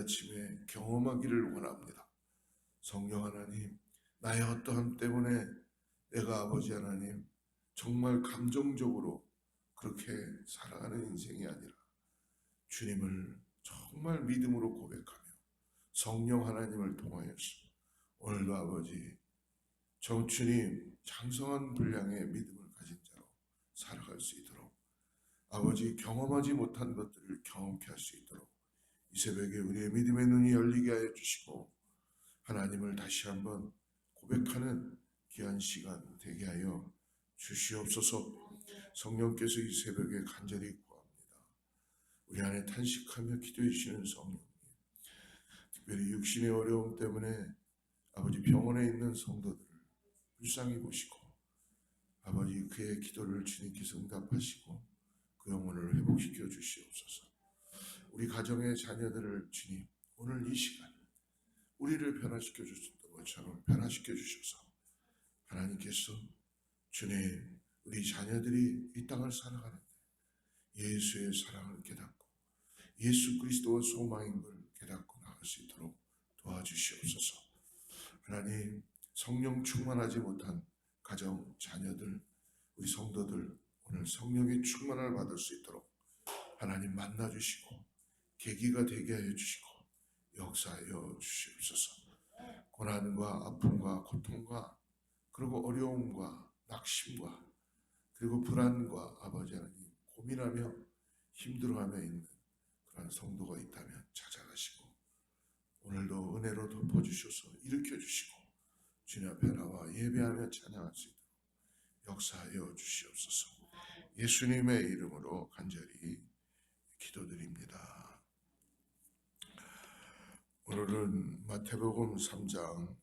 아침에 경험하기를 원합니다. 성령 하나님, 나의 어떠함 때문에 내가 아버지 하나님 정말 감정적으로 그렇게 살아가는 인생이 아니라 주님을 정말 믿음으로 고백하며 성령 하나님을 통하여서 오늘도 아버지 주님 장성한 분량의 믿음을 가진 자로 살아갈 수 있도록 아버지 경험하지 못한 것들을 경험케 할 수 있도록 이 새벽에 우리의 믿음의 눈이 열리게 하여 주시고 하나님을 다시 한번 고백하는 귀한 시간 되게 하여 주시옵소서. 성령께서 이 새벽에 간절히 구합니다. 우리 안에 탄식하며 기도해 주시는 성령님, 특별히 육신의 어려움 때문에 아버지 병원에 있는 성도들을 불쌍히 보시고 아버지 그의 기도를 주님께서 응답하시고 그 영혼을 회복시켜 주시옵소서. 우리 가정의 자녀들을 주님 오늘 이 시간 우리를 변화시켜 주셨던 것처럼 변화시켜 주셔서 하나님께서 주님 우리 자녀들이 이 땅을 살아가는데 예수의 사랑을 깨닫고 예수 그리스도와 소망인 걸 깨닫고 나갈 수 있도록 도와주시옵소서. 하나님 성령 충만하지 못한 가정 자녀들 우리 성도들 오늘 성령의 충만을 받을 수 있도록 하나님 만나 주시고 계기가 되게 하여 주시고 역사하여 주시옵소서. 고난과 아픔과 고통과 그리고 어려움과 낙심과 그리고 불안과 아버지 하나님 고민하며 힘들어하며 있는 그런 성도가 있다면 찾아가시고 오늘도 은혜로 덮어주셔서 일으켜주시고 주님 앞에 나와 예배하며 찬양할 수 있도록 역사하여 주시옵소서. 예수님의 이름으로 간절히 기도드립니다. 오늘은 마태복음 3장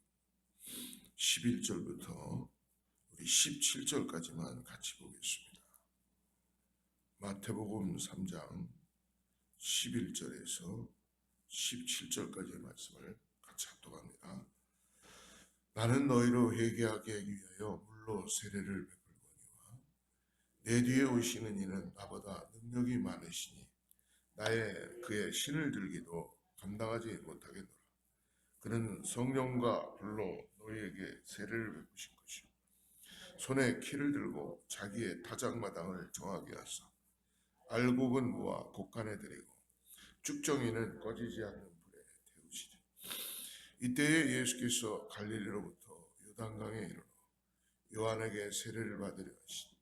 11절부터 우리 17절까지만 같이 보겠습니다. 마태복음 3장 11절에서 17절까지의 말씀을 같이 합독합니다. 나는 너희로 회개하게 하기 위하여 물로 세례를 베풀거니와 내 뒤에 오시는 이는 나보다 능력이 많으시니 그의 신을 들기도 감당하지 못하겠노라. 그는 성령과 불로 너희에게 세례를 베푸신 것이요 손에 키를 들고 자기의 타작마당을 정하게 하사 알곡은 모아 곡간에 들이고 쭉정이는 꺼지지 않는 불에 태우시되 이때에 예수께서 갈릴리로부터 요단강에 이르러 요한에게 세례를 받으려 하시니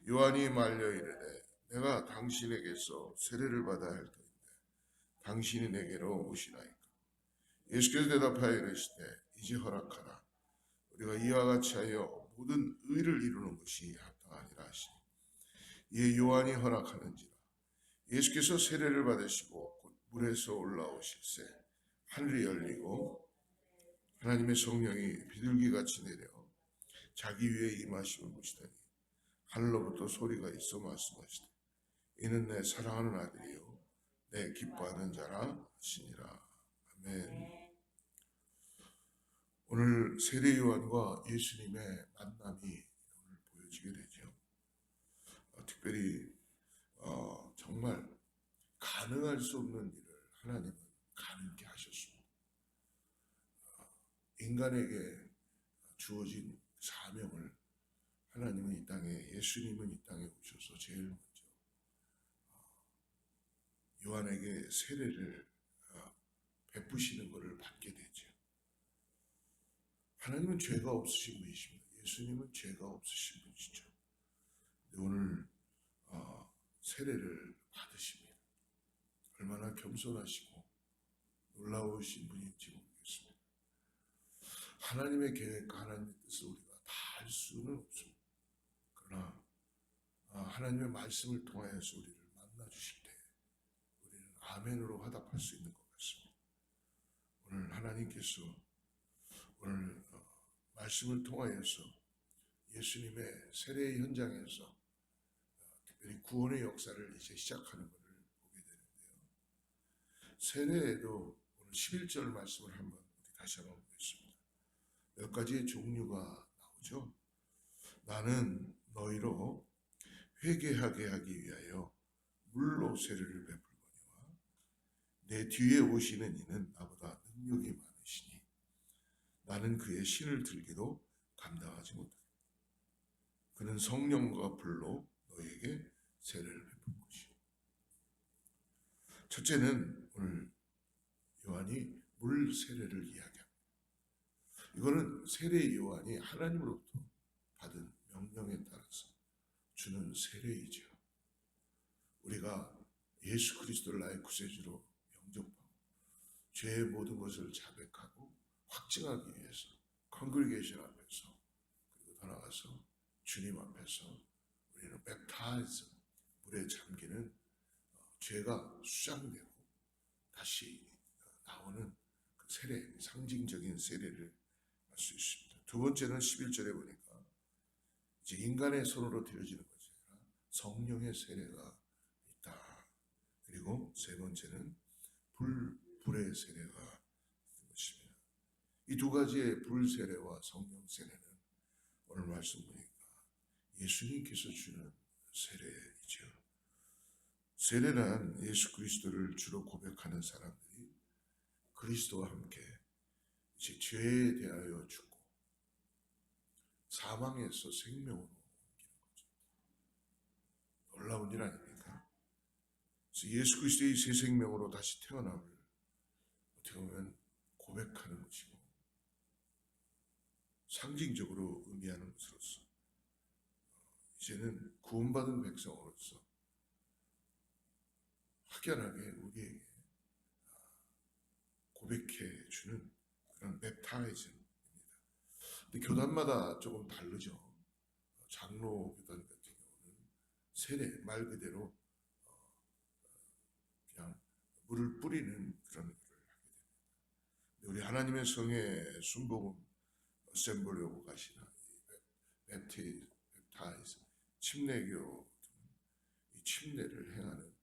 요한이 말려 이르되 내가 당신에게서 세례를 받아야 할 터인데 당신이 내게로 오시나이까. 예수께서 대답하여 이르시되 이제 허락하라. 우리가 이와 같이 하여 모든 의를 이루는 것이 합당하니라 하시니 이에 요한이 허락하는지라. 예수께서 세례를 받으시고 곧 물에서 올라오실새 하늘이 열리고 하나님의 성령이 비둘기같이 내려 자기 위에 임하심을 보시더니 하늘로부터 소리가 있어 말씀하시되 이는 내 사랑하는 아들이요 내 기뻐하는 자라 하시니라. 아멘. 오늘 세례 요한과 예수님의 만남이 오늘 보여지게 되죠. 특별히 정말 가능할 수 없는 일을 하나님은 가능케 하셨습니다. 인간에게 주어진 사명을 하나님은 이 땅에 예수님은 이 땅에 오셔서 제일 먼저 요한에게 세례를 베푸시는 것을 받게 되죠. 하나님은 죄가 없으신 분이십니다. 예수님은 죄가 없으신 분이시죠. 오늘 세례를 받으십니다. 얼마나 겸손하시고 놀라우신 분인지 모르겠습니다. 하나님의 계획과 하나님의 뜻을 우리가 다 알 수는 없습니다. 그러나 하나님의 말씀을 통하여서 우리를 만나 주실 때 우리는 아멘으로 화답할 수 있는 것 같습니다. 오늘 하나님께서 오늘 말씀을 통하여서 예수님의 세례의 현장에서 특별히 구원의 역사를 이제 시작하는 것을 보게 되는데요. 세례에도 오늘 11절 말씀을 한번 다시 한번 보겠습니다. 몇 가지의 종류가 나오죠. 나는 너희로 회개하게 하기 위하여 물로 세례를 베풀거니와 내 뒤에 오시는 이는 나보다 능력이 많으시니 나는 그의 신을 들기도 감당하지 못하리라. 그는 성령과 불로 너에게 세례를 베풀 것이요. 첫째는 오늘 요한이 물 세례를 이야기합니다. 이거는 세례 요한이 하나님으로부터 받은 명령에 따라서 주는 세례이죠. 우리가 예수 그리스도를 나의 구세주로 영접하고 죄의 모든 것을 자백하고 확증하기 위해서 컨그리게이션 앞에서 그리고 더 나아가서 주님 앞에서 우리는 뵙타이즈 물에 잠기는 죄가 수장되고 다시 나오는 그 세례, 상징적인 세례를 할 수 있습니다. 두 번째는 11절에 보니까 이제 인간의 손으로 되어지는 것이 아니라 성령의 세례가 있다. 그리고 세 번째는 불의 세례가 있는 것입니다. 이 두 가지의 불 세례와 성령 세례는 오늘 말씀 보니까 예수님께서 주는 세례이죠. 세례란 예수 그리스도를 주로 고백하는 사람들이 그리스도와 함께 이제 죄에 대하여 죽고 사망에서 생명으로 옮기는 거죠. 놀라운 일 아닙니까? 그래서 예수 그리스도의 새 생명으로 다시 태어남을 어떻게 보면 고백하는 것이고 상징적으로 의미하는 것으로서 이제는 구원받은 백성으로서 확연하게 우리에게 고백해 주는 그런 웹타이즈입니다. 근데 교단마다 조금 다르죠. 장로 교단 같은 경우는 세례 말 그대로 그냥 물을 뿌리는 그런 일을 하게 됩니다. 우리 하나님의 성의 순복음 어셈블리오브 가시나 웹타이즈 침례교 이 침례를 행하는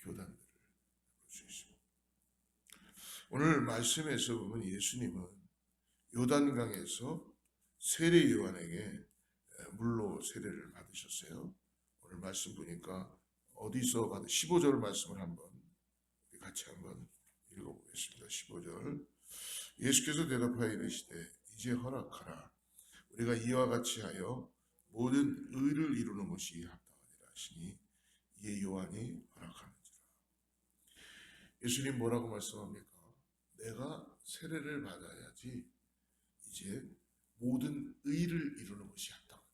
교단들을 볼 수 있습니다. 오늘 말씀에서 보면 예수님은 요단강에서 세례 요한에게 물로 세례를 받으셨어요. 오늘 말씀 보니까 어디서 받은 15절 말씀을 한번 같이 한번 읽어보겠습니다. 15절 예수께서 대답하여 이르시되 이제 허락하라. 우리가 이와 같이 하여 모든 의를 이루는 것이 합당하니라 하시니 이에 요한이 허락하는지라. 예수님 뭐라고 말씀합니까? 내가 세례를 받아야지 이제 모든 의를 이루는 것이 합당하다.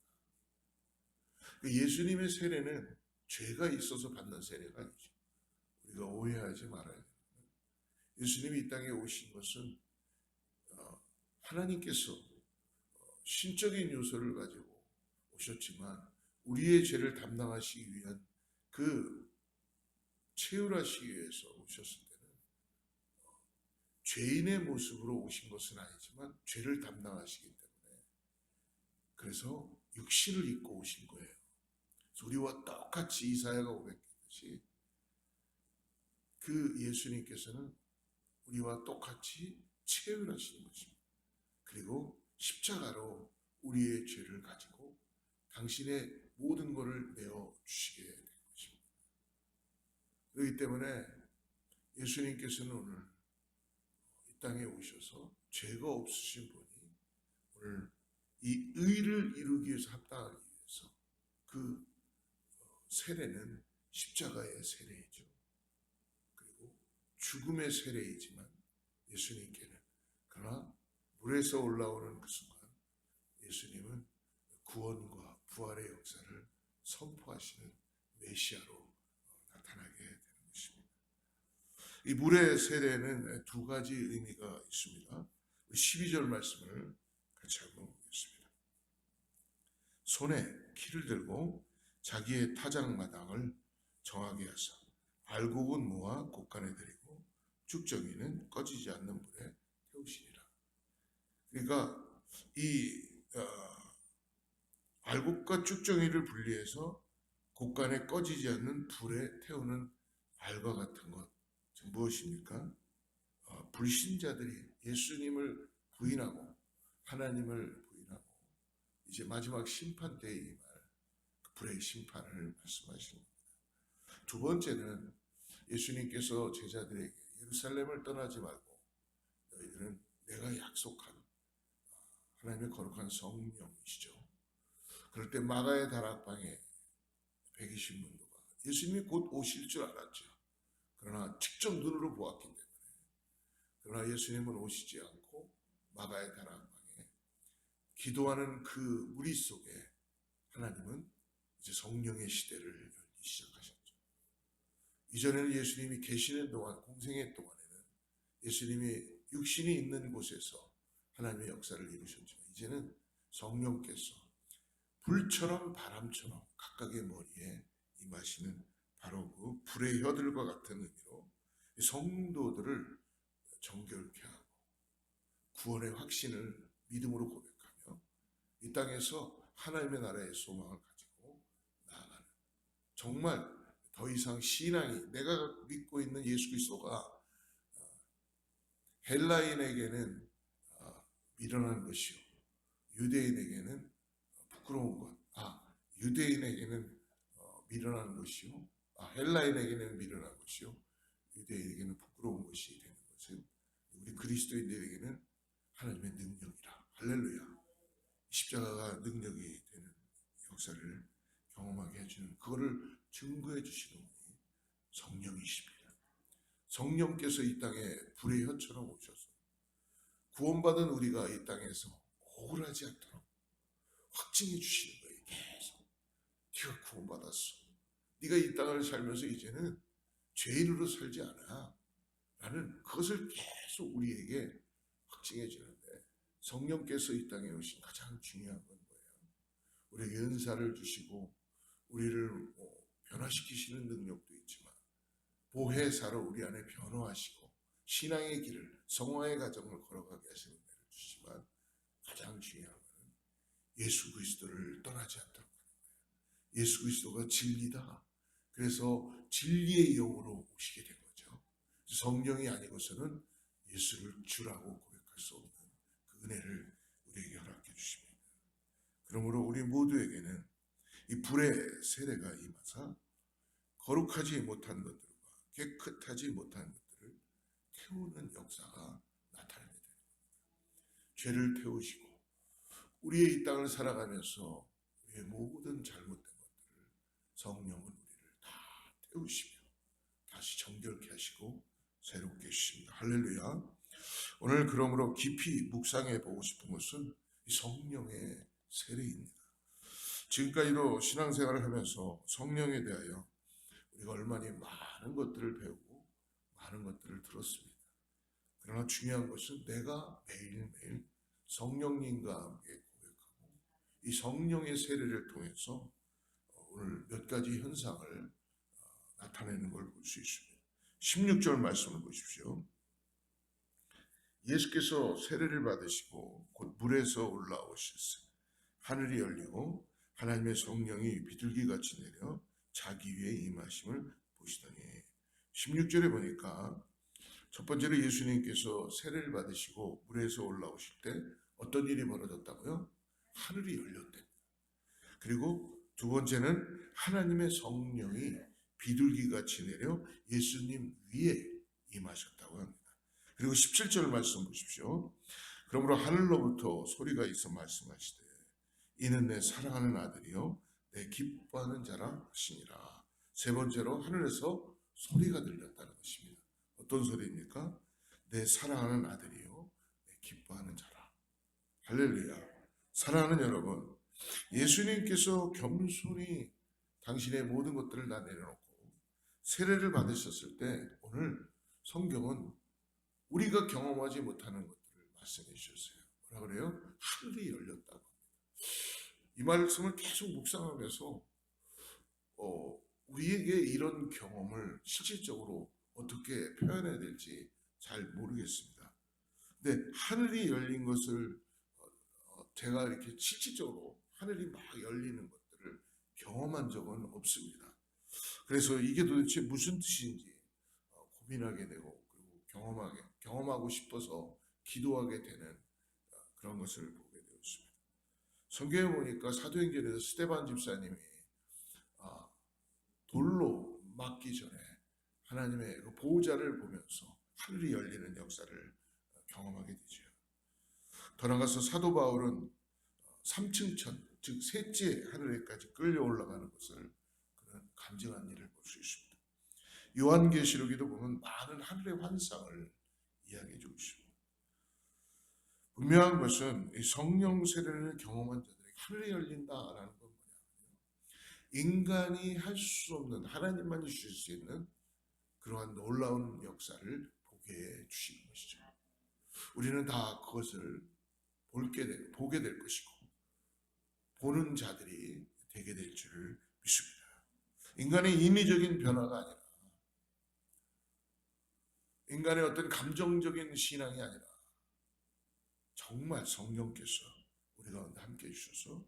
예수님의 세례는 죄가 있어서 받는 세례가 아니죠. 우리가 오해하지 말아야 됩니다. 예수님이 이 땅에 오신 것은 하나님께서 신적인 요소를 가지고 오셨지만 우리의 죄를 담당하시기 위한 그 채울하시기 위해서 오셨을 때는 죄인의 모습으로 오신 것은 아니지만 죄를 담당하시기 때문에 그래서 육신을 입고 오신 거예요. 우리와 똑같이 이사야가 고백했듯이 그 예수님께서는 우리와 똑같이 채울하시는 것입니다. 그리고 십자가로 우리의 죄를 가지고 당신의 모든 것을 내어주시게 된 것입니다. 그렇기 때문에 예수님께서는 오늘 이 땅에 오셔서 죄가 없으신 분이 오늘 이 의를 이루기 위해서 합당하기 위해서 그 세례는 십자가의 세례이죠. 그리고 죽음의 세례이지만 예수님께는 그러나 물에서 올라오는 그 순간 예수님은 구원과 부활의 역사를 선포하시는 메시아로 나타나게 되는 것입니다. 이 물의 세례는 두 가지 의미가 있습니다. 12절 말씀을 같이 한번 보겠습니다. 손에 키를 들고 자기의 타작마당을 정하게 하사 알곡은 모아 곳간에 들이고 쭉정이는 꺼지지 않는 불에 태우시리라. 그러니까 이 알곡과 쭉정이를 분리해서 곳간에 꺼지지 않는 불에 태우는 알과 같은 것 무엇입니까? 불신자들이 예수님을 부인하고 하나님을 부인하고 이제 마지막 심판 때에 임할 그 불의 심판을 말씀하시는 겁니다. 두 번째는 예수님께서 제자들에게 예루살렘을 떠나지 말고 너희들은 내가 약속한 하나님의 거룩한 성령이시죠. 그럴 때 마가의 다락방에 120문도가 예수님이 곧 오실 줄 알았죠. 그러나 직접 눈으로 보았기 때문에. 그러나 예수님은 오시지 않고 마가의 다락방에 기도하는 그 무리 속에 하나님은 이제 성령의 시대를 열기 시작하셨죠. 이전에는 예수님이 계시는 동안, 공생의 동안에는 예수님이 육신이 있는 곳에서 하나님의 역사를 이루셨지만 이제는 성령께서 불처럼 바람처럼 각각의 머리에 임하시는 바로 그 불의 혀들과 같은 의미로 성도들을 정결케 하고 구원의 확신을 믿음으로 고백하며 이 땅에서 하나님의 나라의 소망을 가지고 나아가는, 정말 더 이상 신앙이, 내가 믿고 있는 예수 그리스도가 헬라인에게는 미련한 것이요 유대인에게는 부끄러운 것, 유대인에게는 미련한 것이요 헬라인에게는 미련한 것이요 유대인에게는 부끄러운 것이 되는 것은 우리 그리스도인들에게는 하나님의 능력이라. 할렐루야. 십자가가 능력이 되는 역사를 경험하게 해주는, 그거를 증거해 주시는 분이 성령이십니다. 성령께서 이 땅에 불의 혀처럼 오셔서 구원받은 우리가 이 땅에서 억울하지 않도록 확증해 주시는 거예요. 계속 네가 구원받았어, 네가 이 땅을 살면서 이제는 죄인으로 살지 않아 라는 그것을 계속 우리에게 확증해 주는데, 성령께서 이 땅에 오신 가장 중요한 건 뭐예요? 우리에게 은사를 주시고 우리를 변화시키시는 능력도 있지만 보혜사로 우리 안에 변화하시고 신앙의 길을, 성화의 과정을 걸어가게 하시는 은혜를 주시지만 가장 중요한 것은 예수 그리스도를 떠나지 않도록 하는 거예요. 예수 그리스도가 진리다. 그래서 진리의 영으로 오시게 된 거죠. 성령이 아니고서는 예수를 주라고 고백할 수 없는 그 은혜를 우리에게 허락해 주십니다. 그러므로 우리 모두에게는 이 불의 세례가 임하사 거룩하지 못한 것들과 깨끗하지 못한 것들을 태우는 역사가 나타나게 됩니다. 죄를 태우시고 우리의 이 땅을 살아가면서 우리의 모든 잘못된 것들을 성령은 우리를 다 태우시며 다시 정결케 하시고 새롭게 해주십니다. 할렐루야. 오늘 그러므로 깊이 묵상해 보고 싶은 것은 이 성령의 세례입니다. 지금까지도 신앙생활을 하면서 성령에 대하여 우리가 얼마나 많은 것들을 배우고 많은 것들을 들었습니다. 그러나 중요한 것은 내가 매일매일 성령님과 함께 고백하고 이 성령의 세례를 통해서 오늘 몇 가지 현상을 나타내는 걸 볼 수 있습니다. 16절 말씀을 보십시오. 예수께서 세례를 받으시고 곧 물에서 올라오셨으니 하늘이 열리고 하나님의 성령이 비둘기같이 내려 자기 위에 임하심을 보시더니, 16절에 보니까 첫 번째로 예수님께서 세례를 받으시고 물에서 올라오실 때 어떤 일이 벌어졌다고요? 하늘이 열렸대. 그리고 두 번째는 하나님의 성령이 비둘기같이 내려 예수님 위에 임하셨다고 합니다. 그리고 17절 말씀 보십시오. 그러므로 하늘로부터 소리가 있어 말씀하시되 이는 내 사랑하는 아들이요 내 기뻐하는 자라 하시니라. 세 번째로 하늘에서 소리가 들렸다는 것입니다. 어떤 소리입니까? 내 사랑하는 아들이요 내 기뻐하는 자라. 할렐루야. 사랑하는 여러분, 예수님께서 겸손히 당신의 모든 것들을 다 내려놓고 세례를 받으셨을 때 오늘 성경은 우리가 경험하지 못하는 것들을 말씀해 주셨어요. 뭐라 그래요? 하늘이 열렸다고 합니다. 이 말씀을 계속 묵상하면서 우리에게 이런 경험을 실질적으로 어떻게 표현해야 될지 잘 모르겠습니다. 근데 하늘이 열린 것을 제가 이렇게 실질적으로 하늘이 막 열리는 것들을 경험한 적은 없습니다. 그래서 이게 도대체 무슨 뜻인지 고민하게 되고 그리고 경험하고 싶어서 기도하게 되는 그런 것을 보게 되었습니다. 성경에 보니까 사도행전에서 스데반 집사님이 돌로 맞기 전에 하나님의 그 보호자를 보면서 하늘이 열리는 역사를 경험하게 되죠. 더 나아가서 사도 바울은 3층 천, 즉 셋째 하늘에까지 끌려 올라가는 것을 그는 감정한 일을 볼 수 있습니다. 요한계시록에도 보면 많은 하늘의 환상을 이야기해 주고 있습니다. 분명한 것은 이 성령 세례를 경험한 자들에게 하늘이 열린다라는 건 뭐냐? 인간이 할 수 없는, 하나님만이 주실 수 있는 그러한 놀라운 역사를 보게 해 주시는 것이죠. 우리는 다 그것을 보게 될 것이고 보는 자들이 되게 될 줄을 믿습니다. 인간의 인위적인 변화가 아니라, 인간의 어떤 감정적인 신앙이 아니라 정말 성령께서 우리 가운데 함께 해주셔서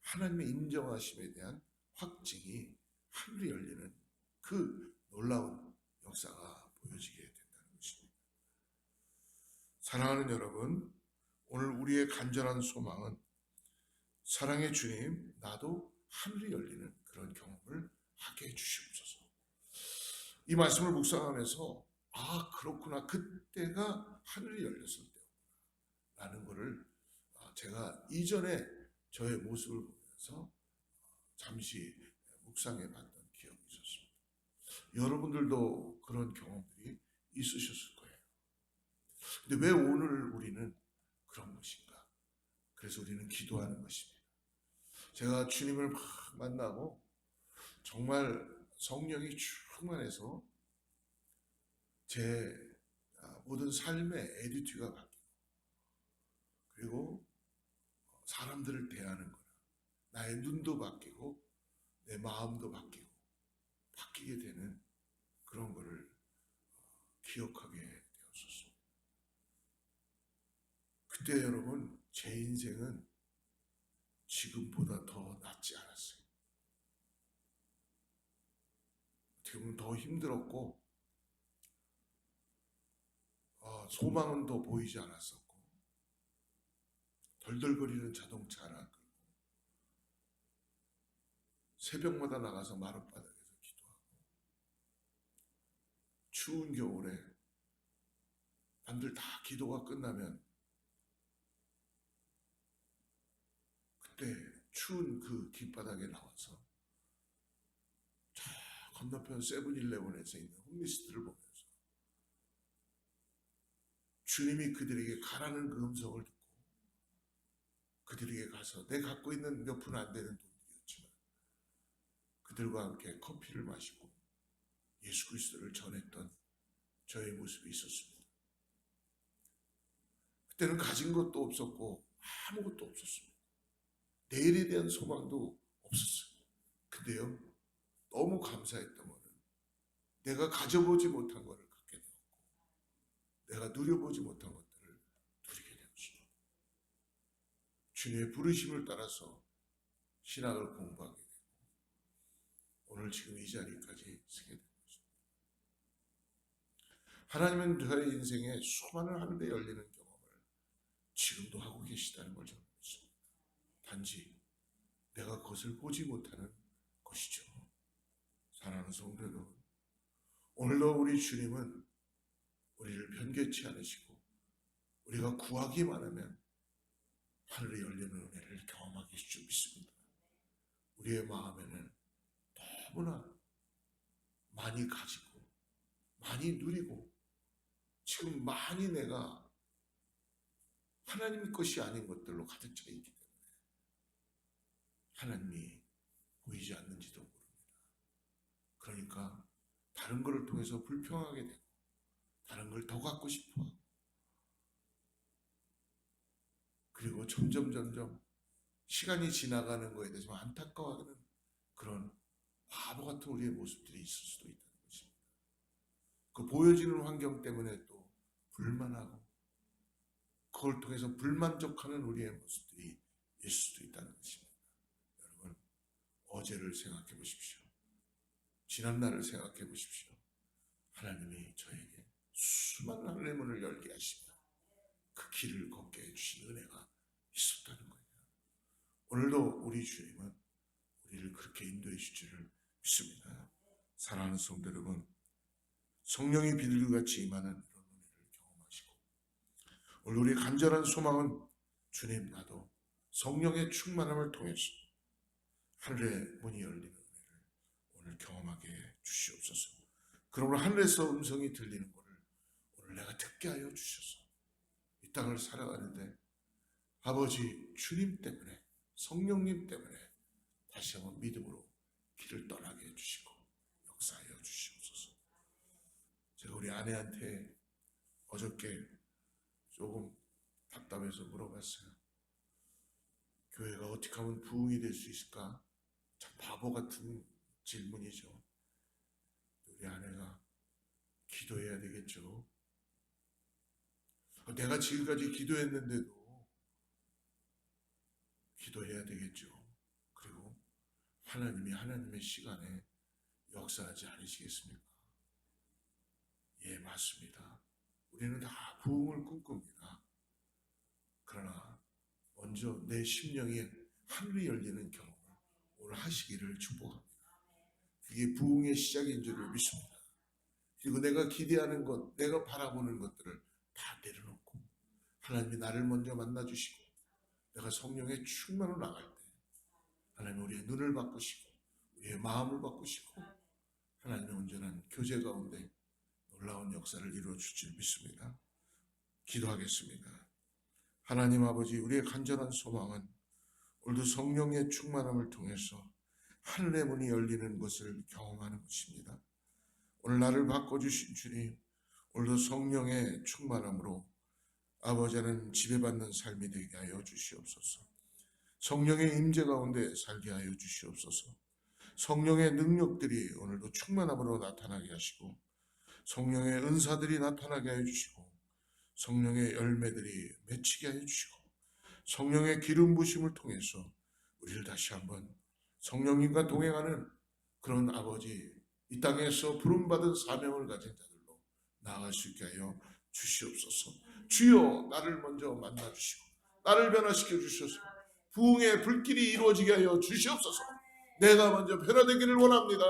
하나님의 인정하심에 대한 확증이 하늘이 열리는 그 놀라운 역사가 보여지게 된다는 것입니다. 사랑하는 여러분, 오늘 우리의 간절한 소망은 사랑의 주님, 나도 하늘이 열리는 그런 경험을 하게 해주시옵소서. 이 말씀을 묵상하면서 그렇구나, 그때가 하늘이 열렸을 때라는 것을 제가 이전에 저의 모습을 보면서 잠시 묵상해 봤던 기억이 있었습니다. 여러분들도 그런 경험들이 있으셨을 거예요. 근데 왜 오늘 우리는 그런 것인가? 그래서 우리는 기도하는 것입니다. 제가 주님을 막 만나고 정말 성령이 충만해서 제 모든 삶의 에디튜가 바뀌고, 그리고 사람들을 대하는 거나 나의 눈도 바뀌고 내 마음도 바뀌게 되는 그런 거를 기억하게 되었었습니다. 그때 여러분, 제 인생은 지금보다 더 낫지 않았어요. 어떻게 보면 더 힘들었고 소망은 더 보이지 않았었고, 덜덜거리는 자동차 하나 끌고 새벽마다 나가서 마룻바닥에서 기도하고, 추운 겨울에 남들 다 기도가 끝나면 그때 추운 그 길바닥에 나와서 저 건너편 세븐일레븐에서 있는 홈리스트를 보면서 주님이 그들에게 가라는 그 음성을 듣고 그들에게 가서 내 갖고 있는 몇 푼 안 되는 돈들이었지만 그들과 함께 커피를 마시고 예수 그리스도를 전했던 저의 모습이 있었습니다. 그때는 가진 것도 없었고 아무것도 없었습니다. 내일에 대한 소망도 없었어요. 근데요, 너무 감사했던 것은 내가 가져보지 못한 것을 갖게 되었고, 내가 누려보지 못한 것들을 누리게 되었습니다. 주님의 부르심을 따라서 신학을 공부하게 되고 오늘 지금 이 자리까지 서게 된 것입니다. 하나님은 저의 인생에 수많은 하늘에 열리는 경험을 지금도 하고 계시다는 걸 저는 믿습니다. 단지 내가 그것을 보지 못하는 것이죠. 사랑하는 성도 여러분, 오늘도 우리 주님은 우리를 변개치 않으시고 우리가 구하기만 하면 하늘이 열리는 은혜를 경험하게 해줄 줄 믿습니다. 우리의 마음에는 너무나 많이 가지고 많이 누리고 지금 많이 내가 하나님 것이 아닌 것들로 가득 차 있기 때문에 하나님이 보이지 않는지도 모릅니다. 그러니까 다른 것을 통해서 불평하게 되고 다른 걸 더 갖고 싶어, 그리고 점점 시간이 지나가는 거에 대해서 안타까워하는 그런 바보 같은 우리의 모습들이 있을 수도 있다는 것입니다. 그 보여지는 환경 때문에 또 불만하고 그걸 통해서 불만족하는 우리의 모습들이 있을 수도 있다는 것입니다. 여러분, 어제를 생각해 보십시오. 지난날을 생각해 보십시오. 하나님이 저에게 수많은 하늘의 문을 열게 하시며 그 길을 걷게 해주신 은혜가 있었다는 거예요. 오늘도 우리 주님은 우리를 그렇게 인도해 주실 줄을 믿습니다. 사랑하는 성도 여러분, 성령이 비둘기같이 임하는 이런 오늘 우리의 간절한 소망은 주님, 나도 성령의 충만함을 통해서 하늘의 문이 열리는 은혜를 오늘 경험하게 주시옵소서. 그러므로 하늘에서 음성이 들리는 것을 오늘 내가 듣게 하여 주셔서 이 땅을 살아가는데 아버지 주님 때문에, 성령님 때문에 다시 한번 믿음으로 길을 떠나게 해주시고 역사하여 주시옵소서. 제가 우리 아내한테 어저께 조금 답답해서 물어봤어요. 교회가 어떻게 하면 부흥이 될 수 있을까? 참 바보 같은 질문이죠. 우리 아내가 기도해야 되겠죠. 내가 지금까지 기도했는데도 기도해야 되겠죠. 그리고 하나님이 하나님의 시간에 역사하지 않으시겠습니까? 예, 맞습니다. 우리는 다 부흥을 꿈꿉니다. 그러나 먼저 내 심령에 하늘이 열리는 경험을 오늘 하시기를 축복합니다. 그게 부흥의 시작인 줄을 믿습니다. 그리고 내가 기대하는 것, 내가 바라보는 것들을 다 내려놓고 하나님이 나를 먼저 만나주시고 내가 성령의 충만으로 나갈 때 하나님이 우리의 눈을 바꾸시고 우리의 마음을 바꾸시고 하나님의 온전한 교제 가운데 놀라운 역사를 이루어 주실 믿습니다. 기도하겠습니다. 하나님 아버지, 우리의 간절한 소망은 오늘도 성령의 충만함을 통해서 하늘의 문이 열리는 것을 경험하는 것입니다. 오늘 나를 바꿔주신 주님, 오늘도 성령의 충만함으로 아버지 하나님 지배받는 삶이 되게 하여 주시옵소서. 성령의 임재 가운데 살게 하여 주시옵소서. 성령의 능력들이 오늘도 충만함으로 나타나게 하시고 성령의 은사들이 나타나게 하여 주시고 성령의 열매들이 맺히게 하여 주시고 성령의 기름 부심을 통해서 우리를 다시 한번 성령님과 동행하는 그런 아버지, 이 땅에서 부름받은 사명을 가진 자들로 나아갈 수 있게 하여 주시옵소서. 주여, 나를 먼저 만나주시고 나를 변화시켜 주셔서 부흥의 불길이 이루어지게 하여 주시옵소서. 내가 먼저 변화되기를 원합니다.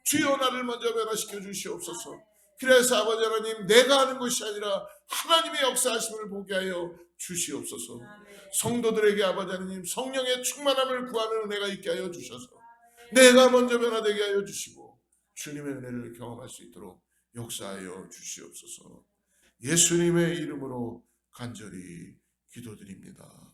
주여, 나를 먼저 변화시켜 주시옵소서. 그래서 아버지 하나님, 내가 하는 것이 아니라 하나님의 역사하심을 보게 하여 주시옵소서. 성도들에게 아버지 하나님 성령의 충만함을 구하는 은혜가 있게 하여 주셔서 내가 먼저 변화되게 하여 주시고 주님의 은혜를 경험할 수 있도록 역사하여 주시옵소서. 예수님의 이름으로 간절히 기도드립니다.